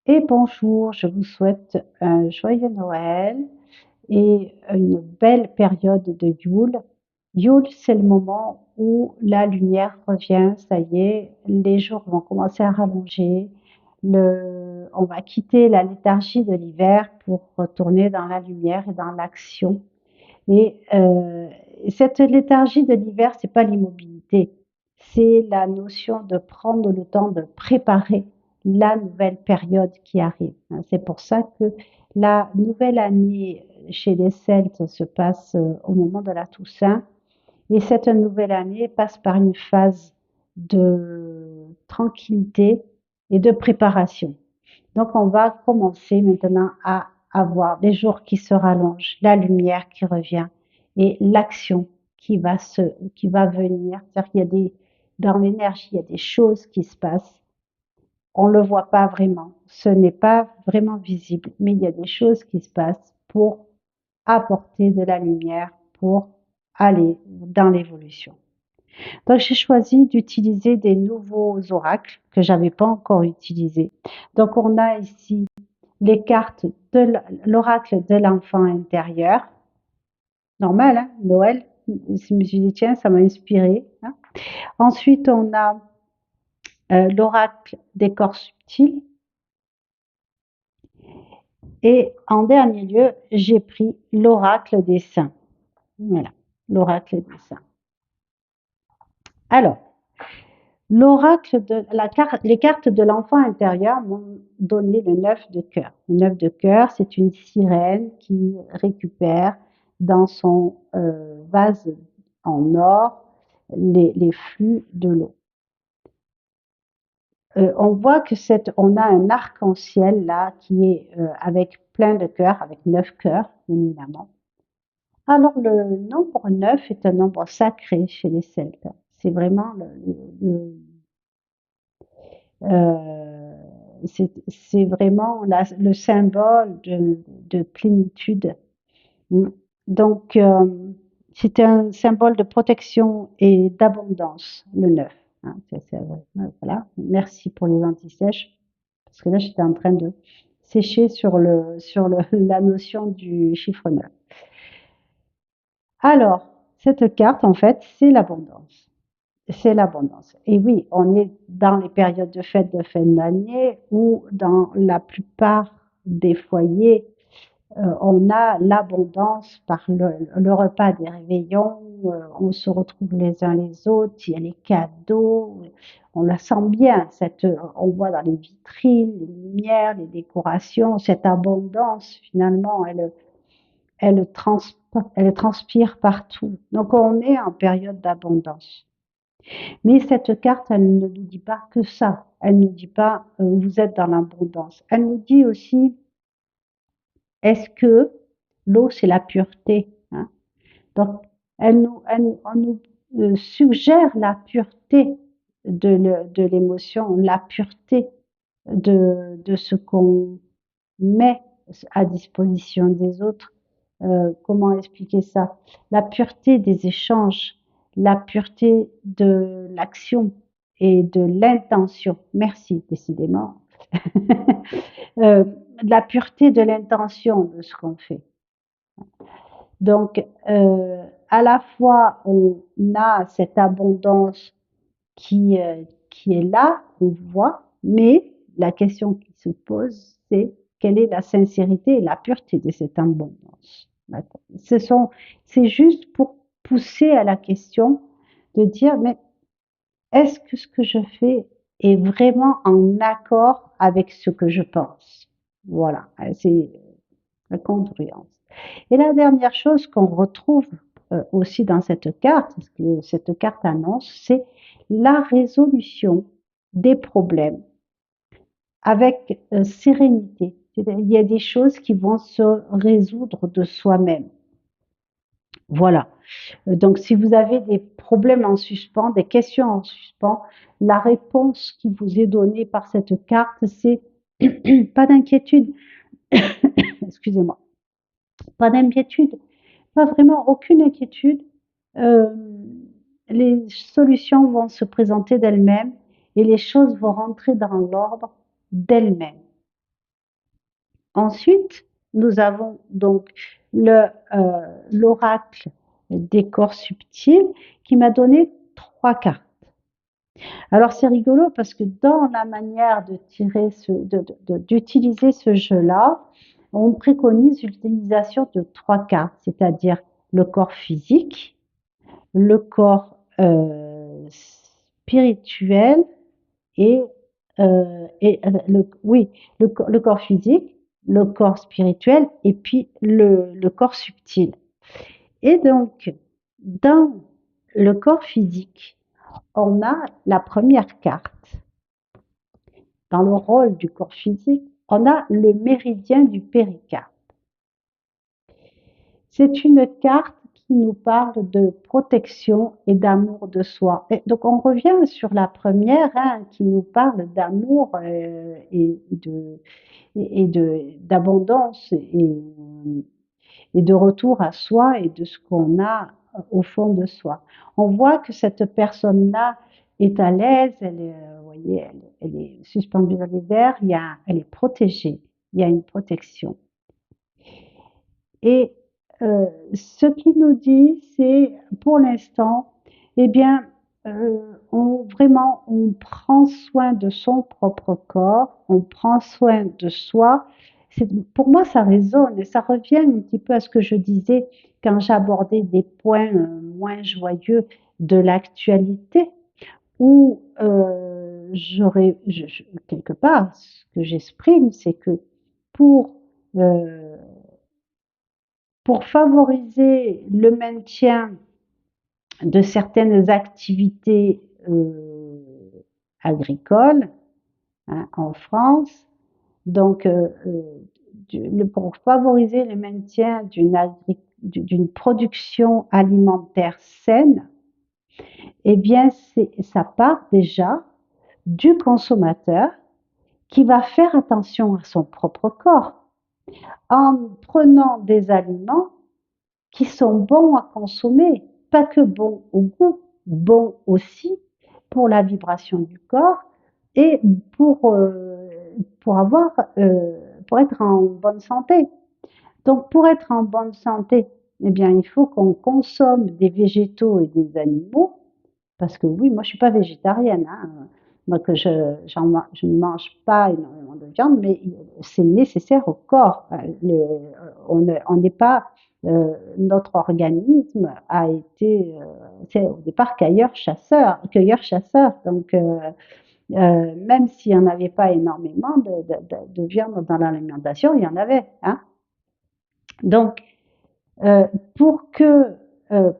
Et bonjour, je vous souhaite un joyeux Noël et une belle période de Yule. Yule, c'est le moment où la lumière revient, ça y est, les jours vont commencer à rallonger, on va quitter la léthargie de l'hiver pour retourner dans la lumière et dans l'action. Et cette léthargie de l'hiver, c'est pas l'immobilité, c'est la notion de prendre le temps de préparer la nouvelle période qui arrive. Hein. C'est pour ça que la nouvelle année chez les Celtes se passe au moment de la Toussaint. Et cette nouvelle année passe par une phase de tranquillité et de préparation. Donc, on va commencer maintenant à avoir des jours qui se rallongent, la lumière qui revient et l'action qui va venir. C'est-à-dire qu'il y a dans l'énergie, il y a des choses qui se passent. On ne le voit pas vraiment. Ce n'est pas vraiment visible, mais il y a des choses qui se passent pour apporter de la lumière, pour aller dans l'évolution. Donc, j'ai choisi d'utiliser des nouveaux oracles que j'avais pas encore utilisés. Donc, on a ici les cartes de l'oracle de l'enfant intérieur. Normal, hein, Noël. Je me suis dit, tiens, ça m'a inspiré. Hein. Ensuite, on a l'oracle des corps subtils. Et en dernier lieu, j'ai pris l'oracle des saints. Voilà, l'oracle des saints. Alors, les cartes de l'enfant intérieur m'ont donné le 9 de cœur. Le 9 de cœur, c'est une sirène qui récupère dans son vase en or les flux de l'eau. On voit que on a un arc-en-ciel là qui est avec plein de cœurs, avec 9 cœurs, évidemment. Alors, le nombre 9 est un nombre sacré chez les Celtes. C'est vraiment Euh, c'est vraiment le symbole de plénitude. Mm. Donc, c'est un symbole de protection et d'abondance, le 9. Hein, voilà. Merci pour les anti-sèches, parce que là, j'étais en train de sécher la notion du chiffre 9. Alors, cette carte, en fait, c'est l'abondance. C'est l'abondance. Et oui, on est dans les périodes de fête de fin d'année où dans la plupart des foyers, on a l'abondance par le repas des réveillons, on se retrouve les uns les autres, il y a les cadeaux, on la sent bien, on voit dans les vitrines, les lumières, les décorations, cette abondance finalement, elle transpire partout. Donc on est en période d'abondance. Mais cette carte, elle ne nous dit pas que ça. Elle ne dit pas vous êtes dans l'abondance. Elle nous dit aussi est-ce que l'eau, c'est la pureté, hein. Donc, on nous suggère la pureté de l'émotion, la pureté de ce qu'on met à disposition des autres. Comment expliquer ça? La pureté des échanges, la pureté de l'action et de l'intention. Merci, décidément. euh, la pureté de l'intention de ce qu'on fait. Donc, à la fois, on a cette abondance qui est là, on voit, mais la question qui se pose, c'est quelle est la sincérité et la pureté de cette abondance. C'est juste pour pousser à la question de dire, mais est-ce que ce que je fais est vraiment en accord avec ce que je pense? Voilà, c'est la congruence. Et la dernière chose qu'on retrouve aussi dans cette carte, ce que cette carte annonce, c'est la résolution des problèmes avec sérénité. Il y a des choses qui vont se résoudre de soi-même. Voilà. Donc, si vous avez des problèmes en suspens, des questions en suspens, la réponse qui vous est donnée par cette carte, c'est pas d'inquiétude. Excusez-moi. Pas d'inquiétude. Pas vraiment aucune inquiétude. Euh, les solutions vont se présenter d'elles-mêmes et les choses vont rentrer dans l'ordre d'elles-mêmes. Ensuite, nous avons donc l'oracle des corps subtils qui m'a donné 3 cartes. Alors c'est rigolo parce que dans la manière de tirer d'utiliser ce jeu-là, on préconise l'utilisation de 3 cartes, c'est-à-dire le corps physique, le corps spirituel et, oui, le corps physique, le corps spirituel et puis le corps subtil. Et donc, dans le corps physique, on a la première carte. Dans le rôle du corps physique, on a le méridien du péricarpe. C'est une carte qui nous parle de protection et d'amour de soi. Et donc on revient sur la première qui nous parle d'amour et d'abondance et de retour à soi et de ce qu'on a au fond de soi. On voit que cette personne-là est à l'aise, elle est, vous voyez, elle est suspendue dans les airs, elle est protégée, il y a une protection. Et ce qu'il nous dit, c'est pour l'instant, eh bien, vraiment, on prend soin de son propre corps, on prend soin de soi. Pour moi, ça résonne et ça revient un petit peu à ce que je disais quand j'abordais des points moins joyeux de l'actualité, où quelque part, ce que j'exprime, c'est que pour euh, pour favoriser le maintien de certaines activités agricoles en France, donc pour favoriser le maintien d'une production alimentaire saine, eh bien ça part déjà du consommateur qui va faire attention à son propre corps en prenant des aliments qui sont bons à consommer, pas que bons au goût, bons aussi pour la vibration du corps et pour avoir, pour être en bonne santé. Donc, pour être en bonne santé, eh bien, il faut qu'on consomme des végétaux et des animaux, parce que oui, moi, je suis pas végétarienne, hein. Donc, je ne mange pas énormément de viande, mais c'est nécessaire au corps. On n'est pas, notre organisme a été, c'est au départ cueilleur-chasseur. Donc, même s'il n'y en avait pas énormément de viande dans l'alimentation, il y en avait, hein. Donc, euh, pour que,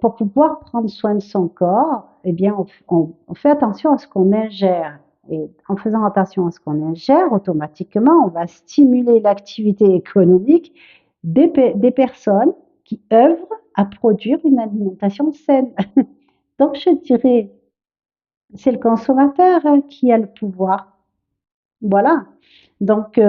pour pouvoir prendre soin de son corps, eh bien, on fait attention à ce qu'on ingère. Et en faisant attention à ce qu'on ingère, automatiquement, on va stimuler l'activité économique des personnes qui œuvrent à produire une alimentation saine. Donc, je dirais, c'est le consommateur qui a le pouvoir. Voilà. Donc,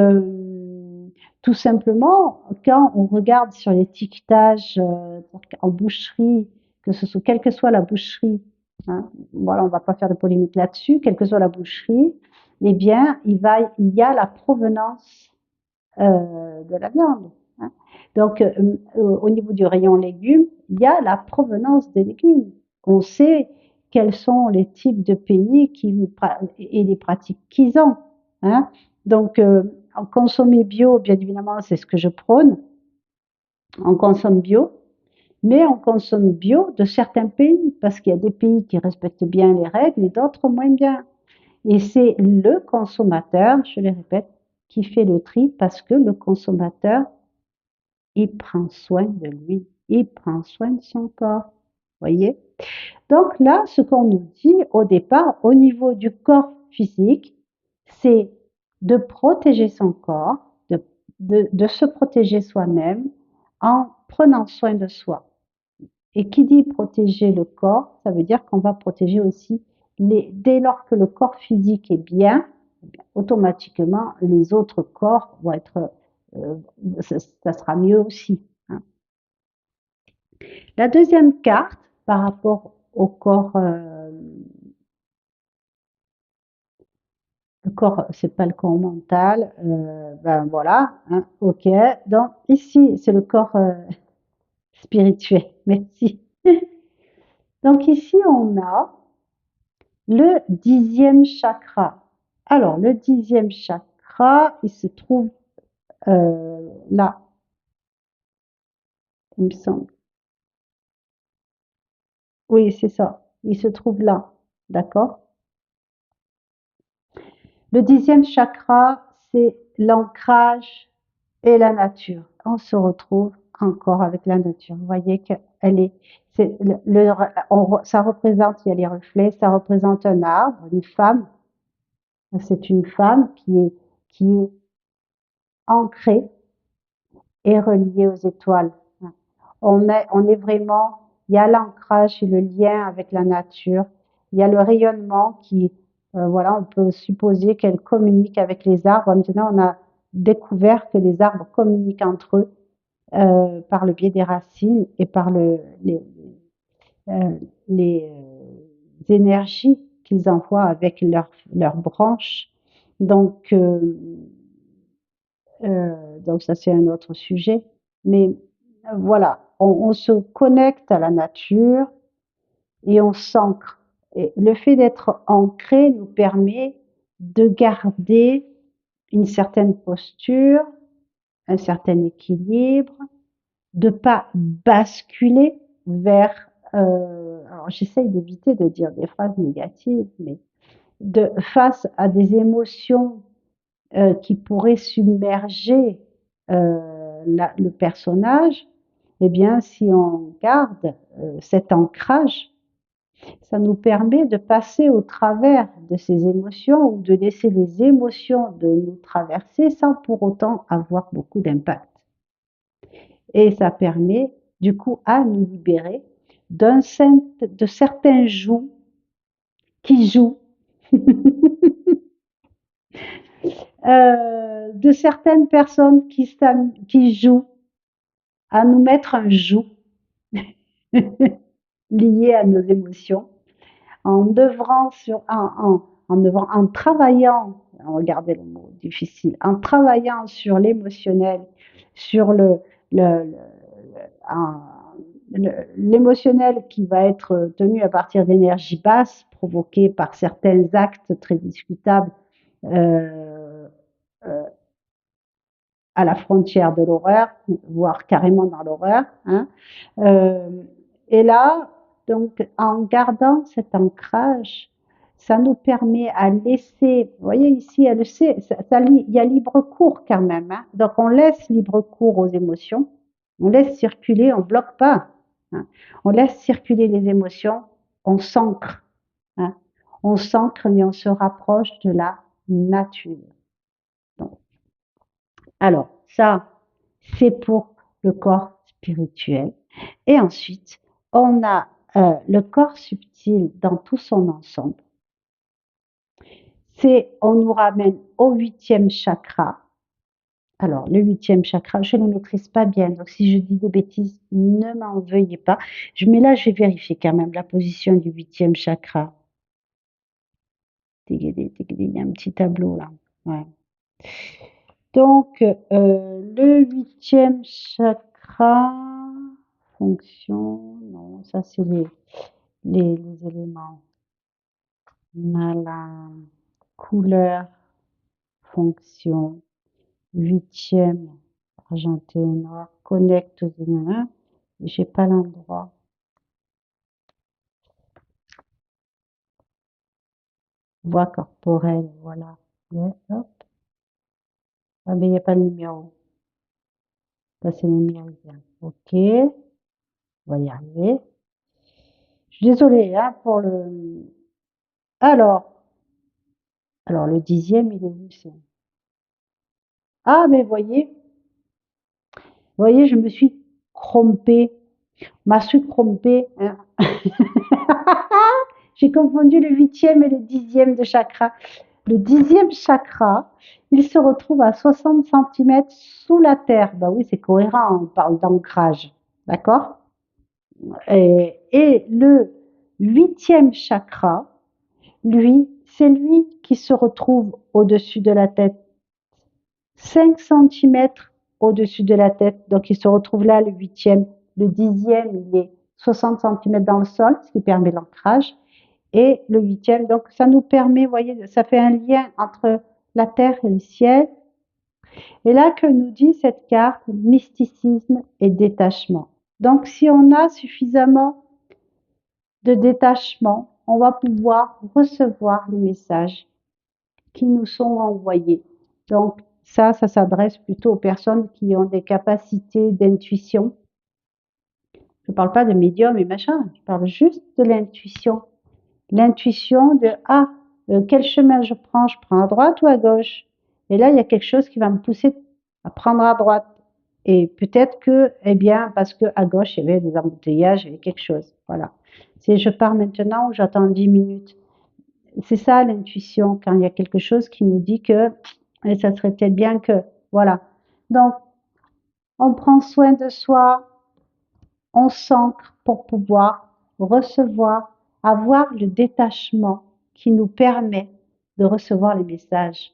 tout simplement, quand on regarde sur l'étiquetage en boucherie, que ce soit, quelle que soit la boucherie, hein, voilà, on ne va pas faire de polémique là-dessus, quelle que soit la boucherie, eh bien, il y a la provenance de la viande, hein. Donc, au niveau du rayon légumes, il y a la provenance des légumes. On sait quels sont les types de pays et les pratiques qu'ils ont, hein. Donc, en consommer bio, bien évidemment, c'est ce que je prône. On consomme bio, mais on consomme bio de certains pays, parce qu'il y a des pays qui respectent bien les règles et d'autres moins bien. Et c'est le consommateur, je le répète, qui fait le tri parce que le consommateur, il prend soin de lui, il prend soin de son corps. Voyez? Donc là, ce qu'on nous dit au départ, au niveau du corps physique, c'est de protéger son corps, de se protéger soi-même en prenant soin de soi. Et qui dit protéger le corps, ça veut dire qu'on va protéger aussi, dès lors que le corps physique est bien, automatiquement, les autres corps vont être, euh, ça sera mieux aussi, hein. La deuxième carte, par rapport au corps Le corps, c'est pas le corps mental. Ben voilà, hein, ok. Donc ici, c'est le corps spirituel. Merci. Donc ici, on a le 10e chakra. Alors, le 10e chakra, il se trouve là, il me semble. Oui, c'est ça. Il se trouve là. D'accord? Le 10e chakra, c'est l'ancrage et la nature. On se retrouve encore avec la nature. Vous voyez qu'elle est, c'est ça représente, il y a les reflets, ça représente un arbre, une femme. C'est une femme qui est ancrée et reliée aux étoiles. On est vraiment, il y a l'ancrage et le lien avec la nature. Il y a le rayonnement qui, voilà, on peut supposer qu'elle communique avec les arbres. Maintenant, on a découvert que les arbres communiquent entre eux par le biais des racines et par euh, les énergies qu'ils envoient avec leurs branches. Donc, donc ça c'est un autre sujet. Mais voilà, on se connecte à la nature et on s'ancre. Et le fait d'être ancré nous permet de garder une certaine posture, un certain équilibre, de pas basculer vers. Alors j'essaye d'éviter de dire des phrases négatives, mais face à des émotions qui pourraient submerger le personnage, eh bien, si on garde cet ancrage, ça nous permet de passer au travers de ces émotions ou de laisser les émotions de nous traverser sans pour autant avoir beaucoup d'impact. Et ça permet du coup à nous libérer de certains joues qui jouent, de certaines personnes qui jouent à nous mettre un joug lié à nos émotions en œuvrant en travaillant, regardez le mot difficile, en travaillant sur l'émotionnel, sur le, l'émotionnel qui va être tenu à partir d'énergie basse provoquée par certains actes très discutables euh, euh, à la frontière de l'horreur, voire carrément dans l'horreur. Hein. Euh, et là, donc, en gardant cet ancrage, ça nous permet à laisser, vous voyez ici, elle sait, il y a libre cours quand même. Hein. Donc, on laisse libre cours aux émotions, on laisse circuler, on ne bloque pas. Hein. On laisse circuler les émotions, on s'ancre. Hein. On s'ancre et on se rapproche de la nature. Donc, alors, ça, c'est pour le corps spirituel. Et ensuite, on a le corps subtil dans tout son ensemble. On nous ramène au 8e chakra. Alors, le 8e chakra, je ne le maîtrise pas bien. Donc, si je dis des bêtises, ne m'en veuillez pas. Mais là, je vais vérifier quand même la position du 8e chakra. Il y a un petit tableau là. Ouais. Donc, le 8e chakra, fonction, non, ça c'est les éléments. On a la couleur, fonction, 8e, argenté et noir, connecte aux humains. J'ai pas l'endroit. Voix corporelle, voilà. Yeah, hop. Ah, mais il n'y a pas le numéro. Ça, c'est le méridien. Ok. On va y arriver. Je suis désolée hein, pour le. Alors, le 10e, il est où c'est? Ah, mais voyez, je me suis trompée. M'a suis trompée. Hein. J'ai confondu le 8e et le 10e de chakra. Le 10e chakra, il se retrouve à 60 cm sous la terre. Ben oui, c'est cohérent, on parle d'ancrage. D'accord? Et le 8e chakra, lui, c'est lui qui se retrouve au-dessus de la tête, 5 centimètres au-dessus de la tête. Donc, il se retrouve là, le 8e. Le 10e, il est 60 centimètres dans le sol, ce qui permet l'ancrage. Et le 8e, donc ça nous permet, vous voyez, ça fait un lien entre la terre et le ciel. Et là, que nous dit cette carte? Mysticisme et détachement. Donc, si on a suffisamment de détachement, on va pouvoir recevoir les messages qui nous sont envoyés. Donc, ça s'adresse plutôt aux personnes qui ont des capacités d'intuition. Je ne parle pas de médium et machin, je parle juste de l'intuition. L'intuition de quel chemin je prends à droite ou à gauche? Et là, il y a quelque chose qui va me pousser à prendre à droite. Et peut-être que, eh bien, parce que à gauche, il y avait des embouteillages, il y avait quelque chose. Voilà. C'est je pars maintenant ou j'attends 10 minutes. C'est ça l'intuition, quand il y a quelque chose qui nous dit que ça serait peut-être bien que, voilà. Donc, on prend soin de soi, on s'ancre pour pouvoir recevoir, avoir le détachement qui nous permet de recevoir les messages.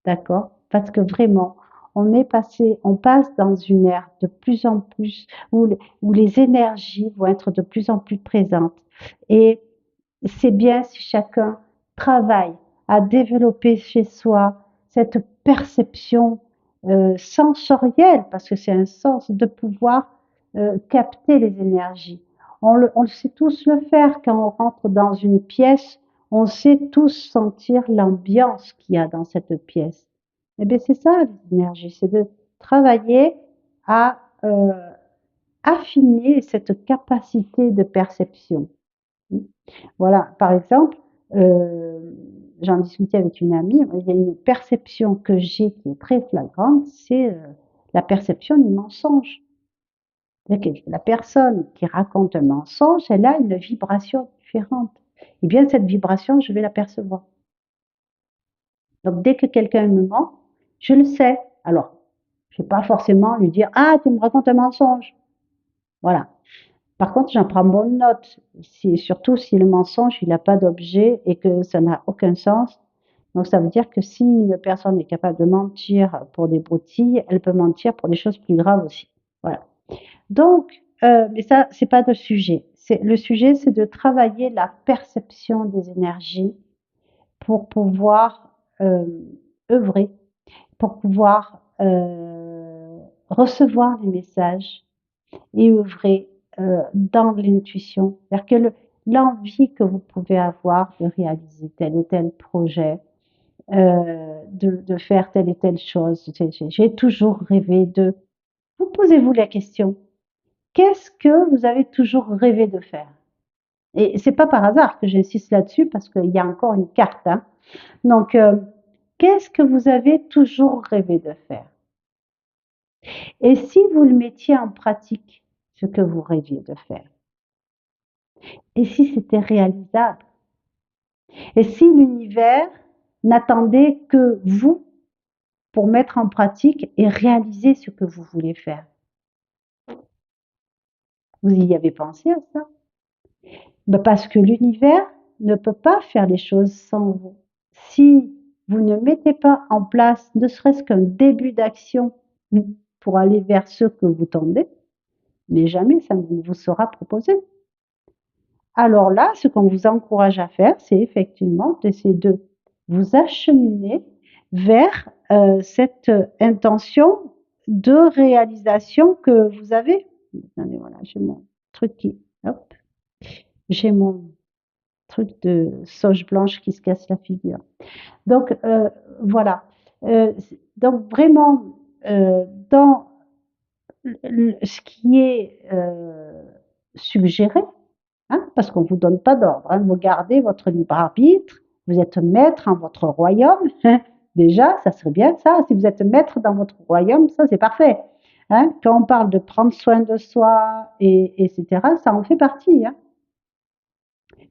D'accord? Parce que vraiment, on passe dans une ère de plus en plus où les énergies vont être de plus en plus présentes. Et c'est bien si chacun travaille à développer chez soi cette perception sensorielle, parce que c'est un sens de pouvoir capter les énergies. On le sait tous le faire quand on rentre dans une pièce, on sait tous sentir l'ambiance qu'il y a dans cette pièce. Eh bien, c'est ça l'énergie, c'est de travailler à affiner cette capacité de perception. Voilà, par exemple, j'en discutais avec une amie, il y a une perception que j'ai qui est très flagrante, c'est la perception du mensonge. La personne qui raconte un mensonge, elle a une vibration différente. Eh bien, cette vibration, je vais l'apercevoir. Donc, dès que quelqu'un me ment, je le sais. Alors, je ne vais pas forcément lui dire, ah, tu me racontes un mensonge. Voilà. Par contre, j'en prends bonne note, surtout si le mensonge, il n'a pas d'objet et que ça n'a aucun sens. Donc, ça veut dire que si une personne est capable de mentir pour des broutilles, elle peut mentir pour des choses plus graves aussi. Voilà. Donc, mais ça, c'est pas le sujet. Le sujet, c'est de travailler la perception des énergies pour pouvoir œuvrer, pour pouvoir recevoir les messages et œuvrer dans l'intuition. C'est-à-dire que l'envie que vous pouvez avoir de réaliser tel et tel projet, de faire telle et telle chose. J'ai toujours rêvé de... Vous posez-vous la question, qu'est-ce que vous avez toujours rêvé de faire? Et c'est pas par hasard que j'insiste là-dessus parce qu'il y a encore une carte. Hein. Donc, qu'est-ce que vous avez toujours rêvé de faire? Et si vous le mettiez en pratique, ce que vous rêviez de faire? Et si c'était réalisable? Et si l'univers n'attendait que vous pour mettre en pratique et réaliser ce que vous voulez faire? Vous y avez pensé à ça? Ben parce que l'univers ne peut pas faire les choses sans vous. Si vous ne mettez pas en place ne serait-ce qu'un début d'action pour aller vers ce que vous tendez, mais jamais ça ne vous sera proposé. Alors là, ce qu'on vous encourage à faire, c'est effectivement d'essayer de vous acheminer vers cette intention de réalisation que vous avez. Attendez, voilà, j'ai mon truc qui... Hop, j'ai mon truc de sauge blanche qui se casse la figure. Donc, voilà. Donc, vraiment, dans ce qui est suggéré, hein, parce qu'on ne vous donne pas d'ordre, hein, vous gardez votre libre arbitre, vous êtes maître en votre royaume, hein, déjà, ça serait bien ça, si vous êtes maître dans votre royaume, ça c'est parfait. Hein, quand on parle de prendre soin de soi, etc., ça en fait partie. Hein.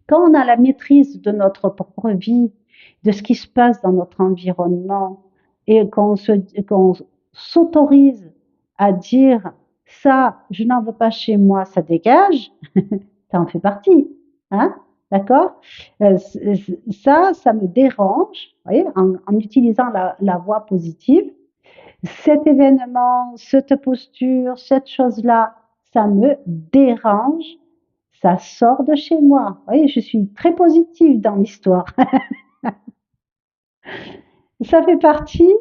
Quand on a la maîtrise de notre propre vie, de ce qui se passe dans notre environnement, et qu'on s'autorise à dire ça, je n'en veux pas chez moi, ça dégage, ça en fait partie. Hein. d'accord? Ça me dérange, vous voyez, en utilisant la voix positive. Cet événement, cette posture, cette chose-là, ça me dérange, ça sort de chez moi. Vous voyez, je suis très positive dans l'histoire. Ça fait partie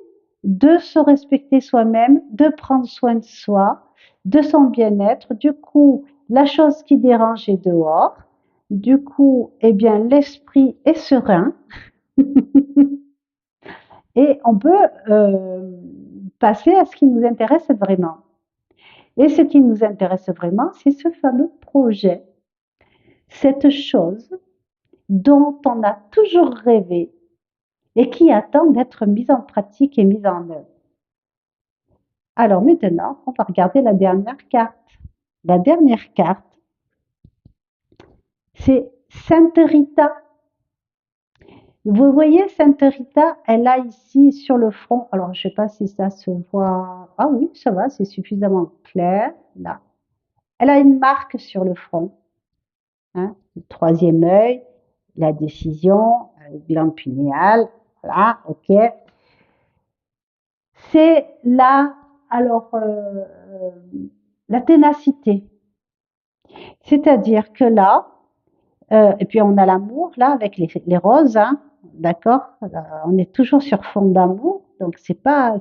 de se respecter soi-même, de prendre soin de soi, de son bien-être. Du coup, la chose qui dérange est dehors. Du coup, eh bien, l'esprit est serein et on peut passer à ce qui nous intéresse vraiment. Et ce qui nous intéresse vraiment, c'est ce fameux projet, cette chose dont on a toujours rêvé et qui attend d'être mise en pratique et mise en œuvre. Alors maintenant, on va regarder la dernière carte. La dernière carte, c'est Sainte Rita. Vous voyez, Sainte Rita, elle a ici sur le front, alors je ne sais pas si ça se voit. Ah oui, ça va, c'est suffisamment clair. Là. Elle a une marque sur le front, hein, le troisième œil, la décision, glande pinéale, voilà, ok. C'est là, alors, la ténacité. C'est-à-dire que là, et puis on a l'amour là avec les roses, hein, d'accord? On est toujours sur fond d'amour, donc c'est pas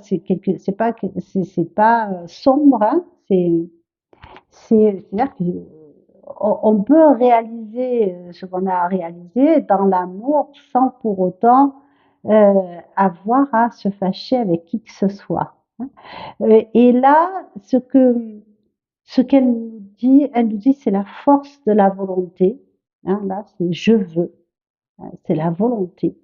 sombre, hein, c'est-à-dire qu'on peut réaliser ce qu'on a à réaliser dans l'amour sans pour autant avoir à se fâcher avec qui que ce soit. Hein. Et là, ce qu'elle nous dit, elle nous dit c'est la force de la volonté. Hein, là, c'est je veux, hein, c'est la volonté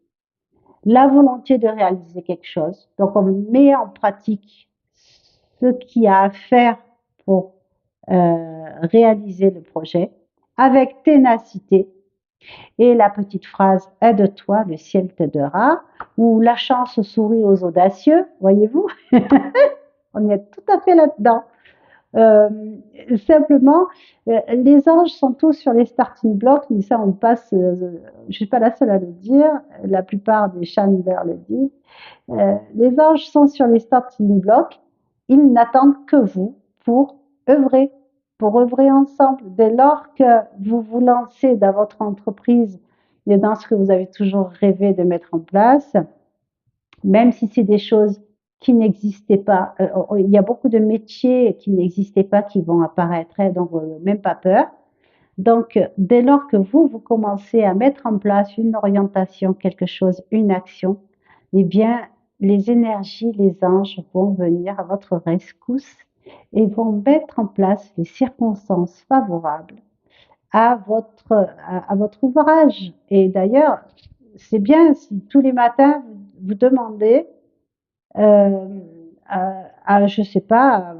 de réaliser quelque chose. Donc, on met en pratique ce qu'il y a à faire pour réaliser le projet avec ténacité. Et la petite phrase aide-toi, le ciel t'aidera, ou la chance sourit aux audacieux, voyez-vous, on est tout à fait là-dedans. Euh, Simplement, les anges sont tous sur les starting blocks, mais ça, on passe. Je suis pas la seule à le dire. La plupart des channelers le disent. Les anges sont sur les starting blocks. Ils n'attendent que vous pour œuvrer, pour œuvrer ensemble. Dès lors que vous vous lancez dans votre entreprise et dans ce que vous avez toujours rêvé de mettre en place, même si c'est des choses qui n'existaient pas. Il y a beaucoup de métiers qui n'existaient pas qui vont apparaître, hein, donc même pas peur. Donc, dès lors que vous commencez à mettre en place une orientation, quelque chose, une action, eh bien, les énergies, les anges vont venir à votre rescousse et vont mettre en place les circonstances favorables à votre ouvrage. Et d'ailleurs, c'est bien si tous les matins vous demandez je sais pas,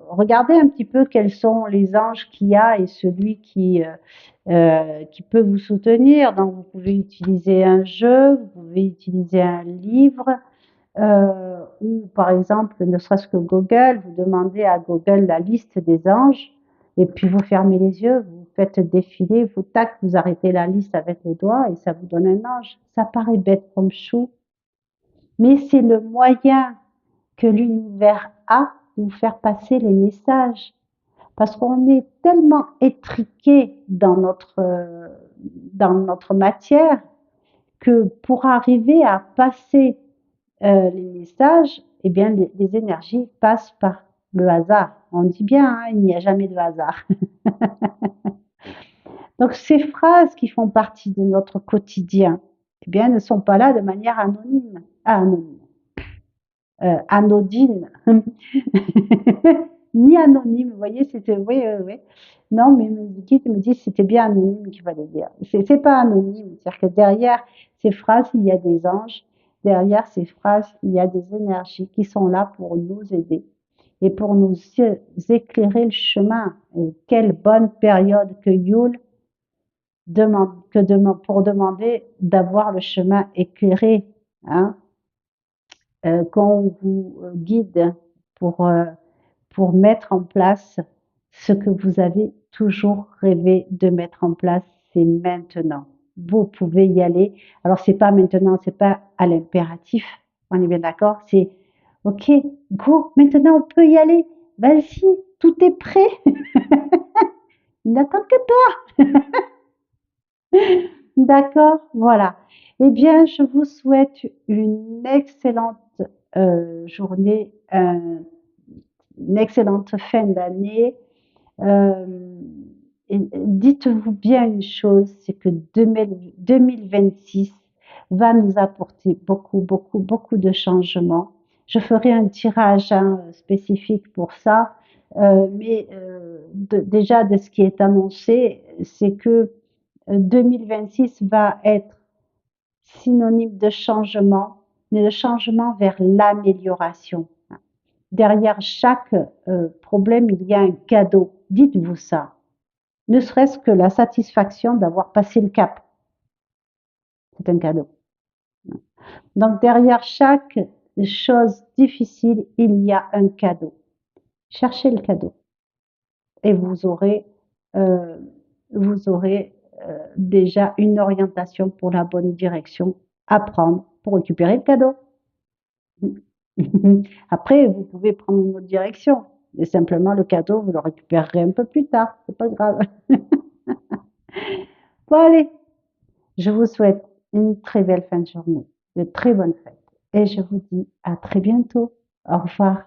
regardez un petit peu quels sont les anges qu'il y a et celui qui peut vous soutenir. Donc, vous pouvez utiliser un jeu, vous pouvez utiliser un livre, ou par exemple, ne serait-ce que Google, vous demandez à Google la liste des anges, et puis vous fermez les yeux, vous faites défiler, vous tac, vous arrêtez la liste avec le doigt et ça vous donne un ange. Ça paraît bête comme chou, mais c'est le moyen que l'univers a pour faire passer les messages. Parce qu'on est tellement étriqué dans notre matière que pour arriver à passer les messages, eh bien, les énergies passent par le hasard. On dit bien, hein, il n'y a jamais de hasard. Donc, ces phrases qui font partie de notre quotidien, eh bien, ne sont pas là de manière anonyme. Ah, anonyme. Anodine, ni anonyme, vous voyez, c'était, oui, oui, oui. Non, mais mes guides me disent que c'était bien anonyme qu'il fallait dire. C'est pas anonyme, c'est-à-dire que derrière ces phrases, il y a des anges, derrière ces phrases, il y a des énergies qui sont là pour nous aider et pour nous éclairer le chemin. Et quelle bonne période que Yule pour demander d'avoir le chemin éclairé, hein, qu'on vous guide pour, euh, pour mettre en place ce que vous avez toujours rêvé de mettre en place, c'est maintenant. vous pouvez y aller. Alors, c'est pas maintenant, c'est pas à l'impératif. On est bien d'accord? C'est OK, go, maintenant on peut y aller. Vas-y, tout est prêt. Il n'attend que toi. D'accord? Voilà. Eh bien, je vous souhaite une excellente journée, une excellente fin d'année. Euh, Dites-vous bien une chose, c'est que 2026 va nous apporter beaucoup, beaucoup, beaucoup de changements. Je ferai un tirage spécifique pour ça, mais déjà de ce qui est annoncé, c'est que 2026 va être synonyme de changement, mais de changement vers l'amélioration. Derrière chaque problème, il y a un cadeau. Dites-vous ça. Ne serait-ce que la satisfaction d'avoir passé le cap. C'est un cadeau. Donc derrière chaque chose difficile, il y a un cadeau. Cherchez le cadeau et euh, vous aurez déjà une orientation pour la bonne direction à prendre pour récupérer le cadeau. Après, vous pouvez prendre une autre direction, mais simplement le cadeau, vous le récupérerez un peu plus tard. C'est pas grave. Bon, allez, je vous souhaite une très belle fin de journée, de très bonnes fêtes. Et je vous dis à très bientôt. Au revoir.